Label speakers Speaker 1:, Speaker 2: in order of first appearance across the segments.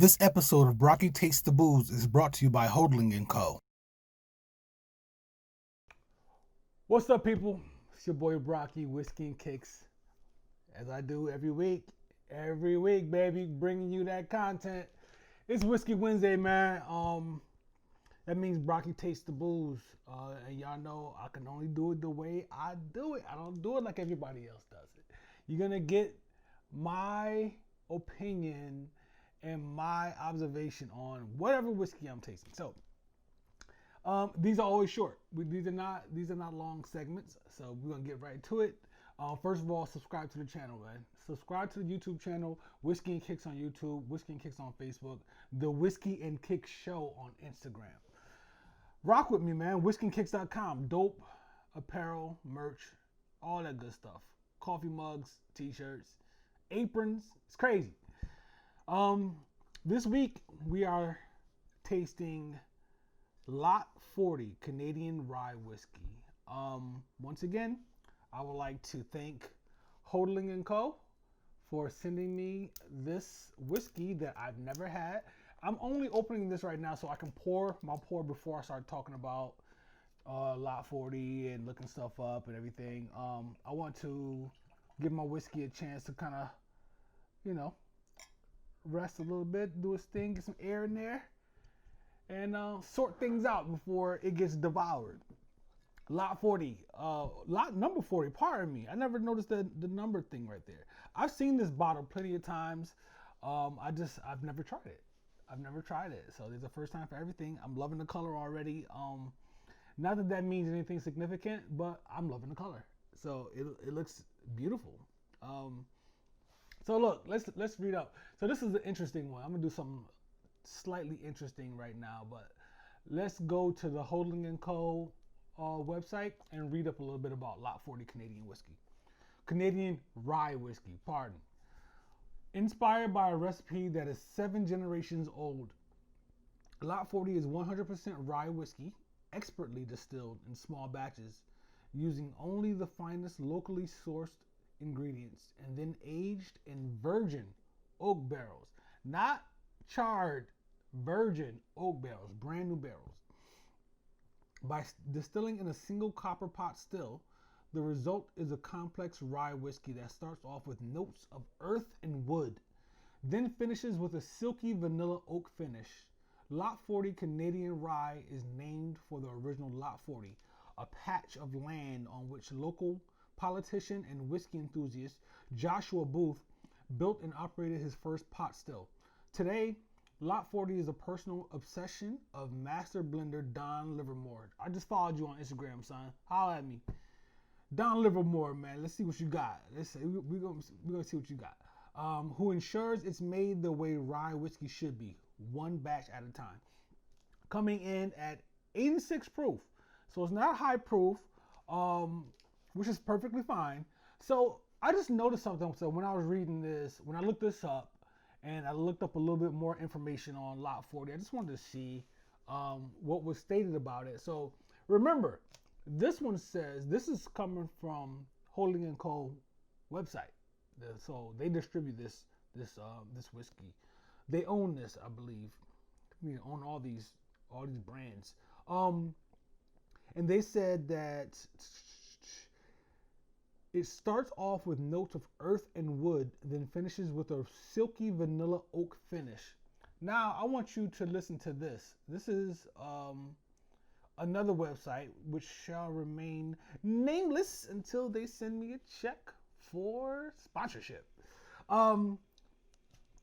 Speaker 1: This episode of Brocky Tastes the Booze is brought to you by Hotaling & Co.
Speaker 2: What's up, people? It's your boy Brocky, Whiskey and Kicks, as I do every week. Every week, baby, bringing you that content. It's Whiskey Wednesday, man. That means Brocky Tastes the Booze. And y'all know I can only do it the way I do it. I don't do it like everybody else does it. You're going to get my opinion and my observation on whatever whiskey I'm tasting. So, these are always short. These are not long segments. So we're gonna get right to it. First of all, subscribe to the channel, man. Subscribe to the YouTube channel, Whiskey and Kicks on YouTube, Whiskey and Kicks on Facebook, the Whiskey and Kicks Show on Instagram. Rock with me, man. WhiskeyandKicks.com. Dope apparel, merch, all that good stuff. Coffee mugs, t-shirts, aprons. It's crazy. This week we are tasting Lot 40 Canadian Rye Whiskey. Once again, I would like to thank Hotaling & Co. for sending me this whiskey that I've never had. I'm only opening this right now so I can pour my pour before I start talking about Lot 40 and looking stuff up and everything. I want to give my whiskey a chance to kind of, rest a little bit, do its thing, get some air in there, and sort things out before it gets devoured. Lot 40, lot number 40, pardon me. I never noticed the number thing right there. I've seen this bottle plenty of times. I've never tried it. So this is the first time for everything. I'm loving the color already. Not that means anything significant, but I'm loving the color. So it looks beautiful. So look, let's read up. So this is an interesting one. I'm gonna do something slightly interesting right now, but let's go to the Hotaling & Co. Website and read up a little bit about Lot 40 Canadian whiskey. Canadian rye whiskey, pardon. Inspired by a recipe that is 7 generations old, Lot 40 is 100% rye whiskey, expertly distilled in small batches, using only the finest locally sourced ingredients, and then aged in virgin oak barrels, not charred, virgin oak barrels, brand new barrels. By distilling in a single copper pot still, the result is a complex rye whiskey that starts off with notes of earth and wood, then finishes with a silky vanilla oak finish. Lot 40 Canadian Rye is named for the original Lot 40, a patch of land on which local politician and whiskey enthusiast Joshua Booth built and operated his first pot still. Today, Lot 40 is a personal obsession of master blender Don Livermore. I just followed you on Instagram, son. Holla at me. Don Livermore, man. Let's see what you got. We're gonna see what you got. Who ensures it's made the way rye whiskey should be, one batch at a time. Coming in at 86 proof. So it's not high proof, which is perfectly fine. So I just noticed something. So when I was reading this, when I looked this up, and I looked up a little bit more information on Lot 40, I just wanted to see what was stated about it. So remember, this one says, this is coming from Hotaling & Co. website. So they distribute this whiskey. They own this, I believe. They own all these brands. And they said that it starts off with notes of earth and wood, then finishes with a silky vanilla oak finish. Now, I want you to listen to this. This is another website which shall remain nameless until they send me a check for sponsorship.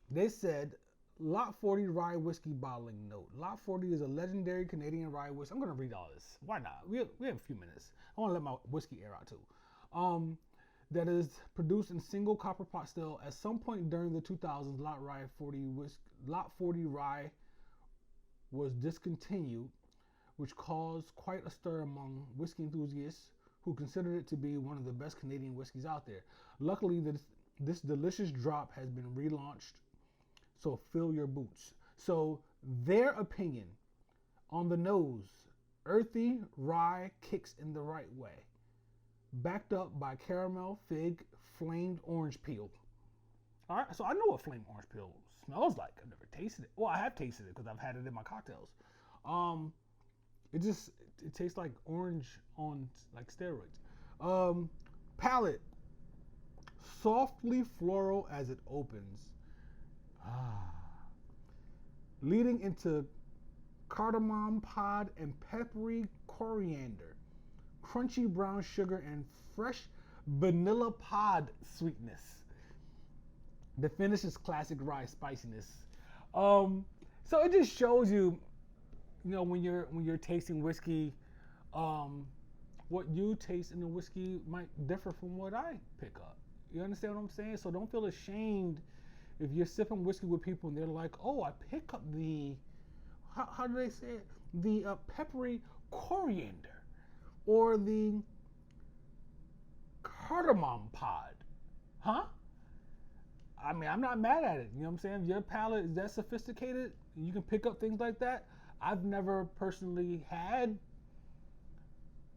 Speaker 2: They said, Lot 40 Rye Whiskey Bottling Note. Lot 40 is a legendary Canadian rye whiskey. I'm going to read all this. Why not? We have a few minutes. I want to let my whiskey air out too. That is produced in single copper pot still. At some point during the 2000s, Lot 40 Rye was discontinued, which caused quite a stir among whiskey enthusiasts who considered it to be one of the best Canadian whiskeys out there. Luckily, this delicious drop has been relaunched, so fill your boots. So their opinion on the nose, earthy rye kicks in the right way, backed up by caramel, fig, flamed orange peel. All right, so I know what flame orange peel smells like. I've never tasted it. Well, I have tasted it because I've had it in my cocktails. Um, it just it tastes like orange on like steroids. Um, Palate, softly floral as it opens, ah, leading into cardamom pod and peppery coriander, crunchy brown sugar, and fresh vanilla pod sweetness. The finish is classic rye spiciness. Um, so it just shows you, when you're tasting whiskey, um, what you taste in the whiskey might differ from what I pick up. You understand what I'm saying? So don't feel ashamed if you're sipping whiskey with people and they're like, "Oh, I pick up the how do they say it? The peppery coriander or the cardamom pod." Huh? I mean, I'm not mad at it. You know what I'm saying? If your palate is that sophisticated, you can pick up things like that. I've never personally had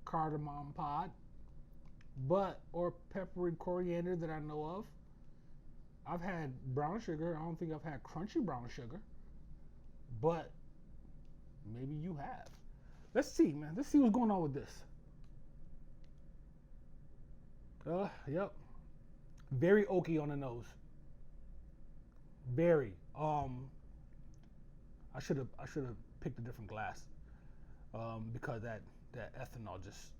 Speaker 2: cardamom pod, or peppery coriander that I know of. I've had brown sugar. I don't think I've had crunchy brown sugar, but maybe you have. Let's see, man. Let's see what's going on with this. Yep. Very oaky on the nose. Very. I should have picked a different glass. Because that ethanol just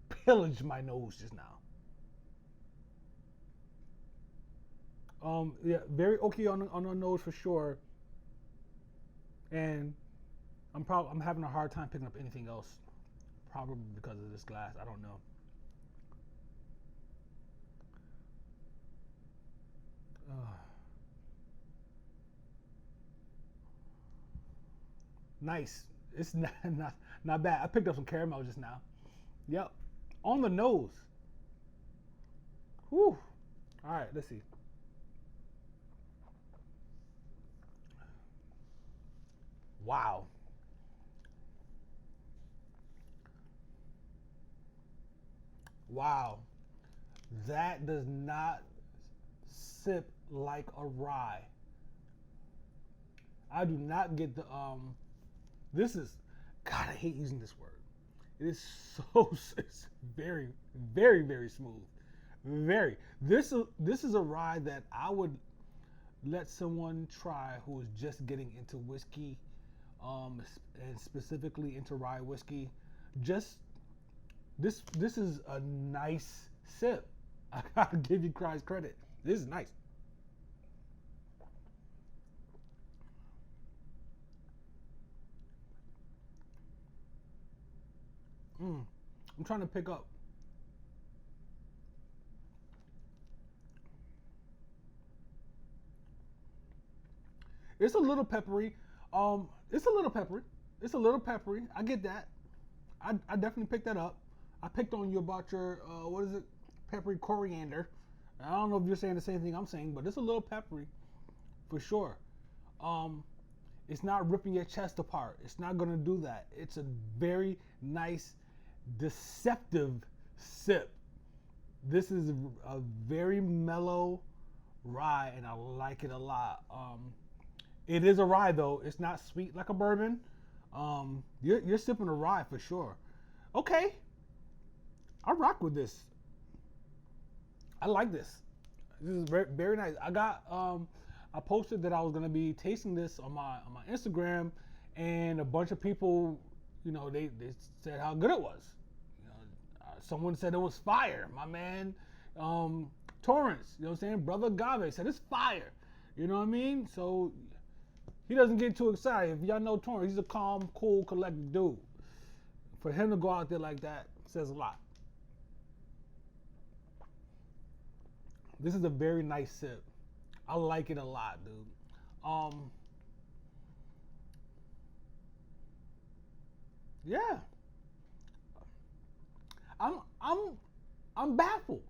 Speaker 2: pillaged my nose just now. Yeah, very oaky on the nose for sure. And I'm having a hard time picking up anything else, probably because of this glass. I don't know. Nice. It's not bad. I picked up some caramel just now. Yep. On the nose. Whew. All right, let's see. Wow. Wow. That does not sip like a rye. I do not get the this is God, I hate using this word. It is so it's very, very, very smooth. Very. This is a rye that I would let someone try who is just getting into whiskey, and specifically into rye whiskey. Just this is a nice sip. I gotta give you guys credit. This is nice. I'm trying to pick up. It's a little peppery. It's a little peppery. It's a little peppery. I get that. I definitely picked that up. I picked on you about your what is it? Peppery coriander. I don't know if you're saying the same thing I'm saying, but it's a little peppery for sure. Um, it's not ripping your chest apart. It's not gonna do that. It's a very nice, deceptive sip. This is a very mellow rye, and I like it a lot. It is a rye though. It's not sweet like a bourbon. You're sipping a rye for sure. Okay, I rock with this. I like this. This is very, very nice. I posted that I was gonna be tasting this on my Instagram, and a bunch of people, they said how good it was. Someone said it was fire. My man, Torrance, you know what I'm saying? Brother Gave said it's fire. You know what I mean? So he doesn't get too excited. If y'all know Torrance, he's a calm, cool, collected dude. For him to go out there like that says a lot. This is a very nice sip. I like it a lot, dude. Um, yeah, I'm I'm I'm baffled.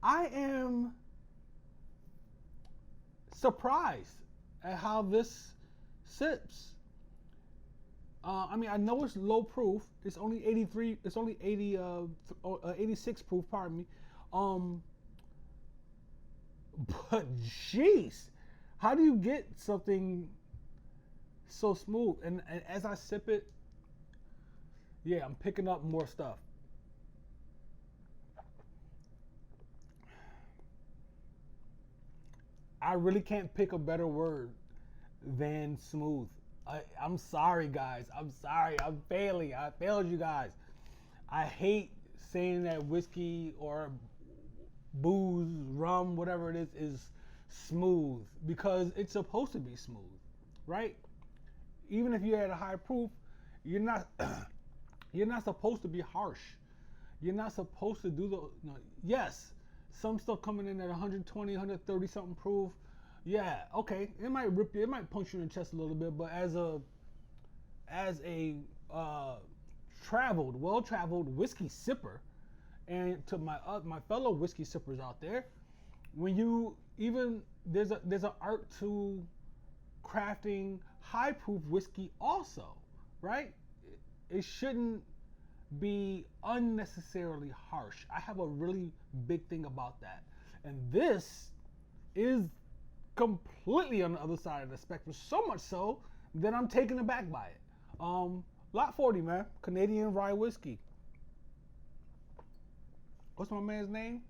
Speaker 2: I am surprised at how this sips. I mean, I know it's low proof. It's only 83. It's only 86 proof. Pardon me. Um, But jeez, how do you get something so smooth? And as I sip it, yeah, I'm picking up more stuff. I really can't pick a better word than smooth. I'm sorry, guys. I'm sorry. I'm failing. I failed you guys. I hate saying that whiskey or booze, rum, whatever it is smooth because it's supposed to be smooth, right? Even if you're at a high proof, you're not you're not supposed to be harsh. You're not supposed to do the no, yes, some stuff coming in at 120, 130 something proof. Yeah, okay, it might rip you, it might punch you in the chest a little bit, but as a uh, well traveled whiskey sipper, and to my fellow whiskey sippers out there, when you even there's an art to crafting high proof whiskey also, right? It shouldn't be unnecessarily harsh. I have a really big thing about that. And this is completely on the other side of the spectrum, so much so that I'm taken aback by it. Lot 40, man. Canadian rye whiskey. What's my man's name?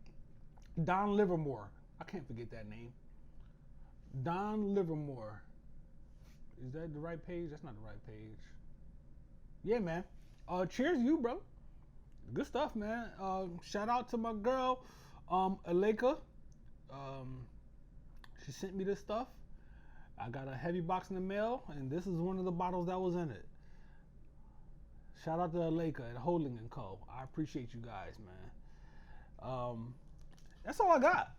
Speaker 2: Don Livermore. I can't forget that name. Don Livermore. Is that the right page? That's not the right page. Yeah, man. Cheers to you, bro. Good stuff, man. Shout out to my girl, Aleka. She sent me this stuff. I got a heavy box in the mail, and this is one of the bottles that was in it. Shout out to Aleka at Hotaling and Co. I appreciate you guys, man. That's all I got.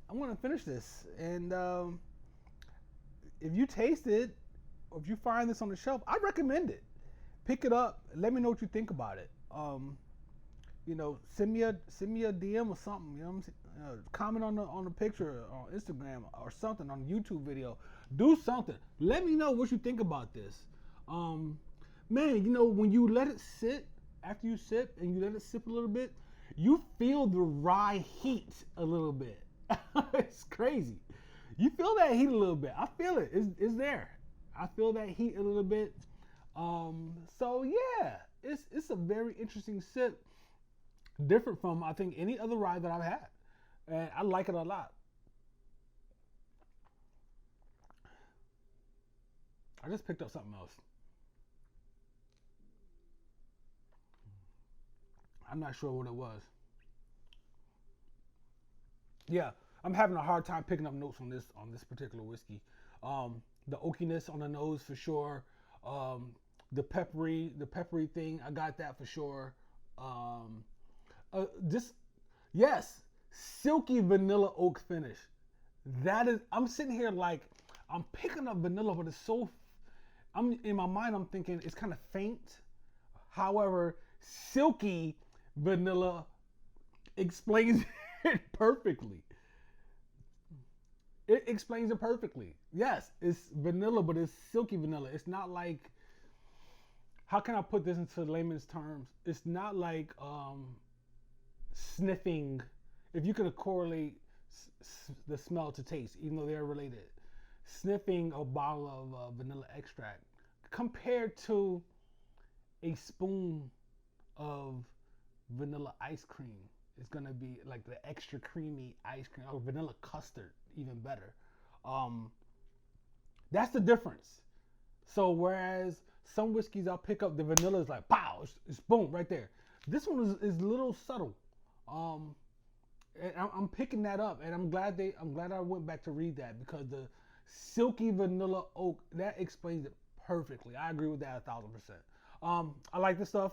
Speaker 2: I'm gonna finish this, and if you taste it, or if you find this on the shelf, I recommend it. Pick it up. Let me know what you think about it. Send me a DM or something. You know what I'm saying? Comment on the picture on Instagram or something on the YouTube video. Do something. Let me know what you think about this. Man, when you let it sit after you sip and you let it sip a little bit, you feel the rye heat a little bit. It's crazy. You feel that heat a little bit. I feel it. It's there. I feel that heat a little bit. So yeah, it's a very interesting sip, different from I think any other rye that I've had, and I like it a lot. I just picked up something else. I'm not sure what it was. Yeah, I'm having a hard time picking up notes on this particular whiskey. The oakiness on the nose for sure. The peppery thing, I got that for sure. Just yes, silky vanilla oak finish. That is, I'm sitting here like I'm picking up vanilla, but it's so. I'm in my mind. I'm thinking it's kind of faint. However, silky vanilla explains it perfectly. It explains it perfectly. Yes, it's vanilla, but it's silky vanilla. It's not like, how can I put this into layman's terms? It's not like sniffing. If you could correlate the smell to taste, even though they're related, sniffing a bottle of vanilla extract compared to a spoon of vanilla ice cream, it's gonna be like the extra creamy ice cream or vanilla custard, even better. That's the difference. So whereas some whiskeys I'll pick up, the vanilla is like pow, it's boom right there. This one is a little subtle. And I'm picking that up, and I'm glad I went back to read that, because the silky vanilla oak, that explains it perfectly. I agree with that 1,000%. I like this stuff.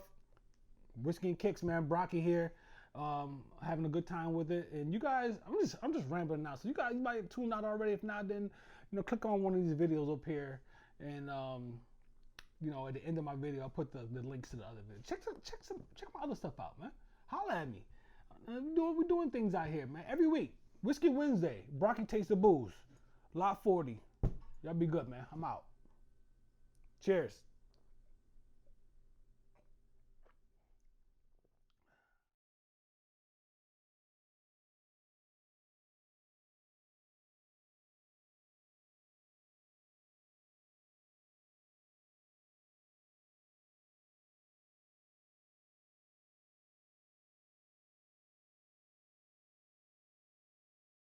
Speaker 2: Whiskey and Kicks, man. Brocky here, having a good time with it. And you guys, I'm just rambling now. So you guys, you might tune out already. If not, then click on one of these videos up here, and at the end of my video, I'll put the links to the other videos. Check my other stuff out, man. Holla at me. We're doing things out here, man. Every week, Whiskey Wednesday. Brocky Taste the Booze. Lot 40. Y'all be good, man. I'm out. Cheers.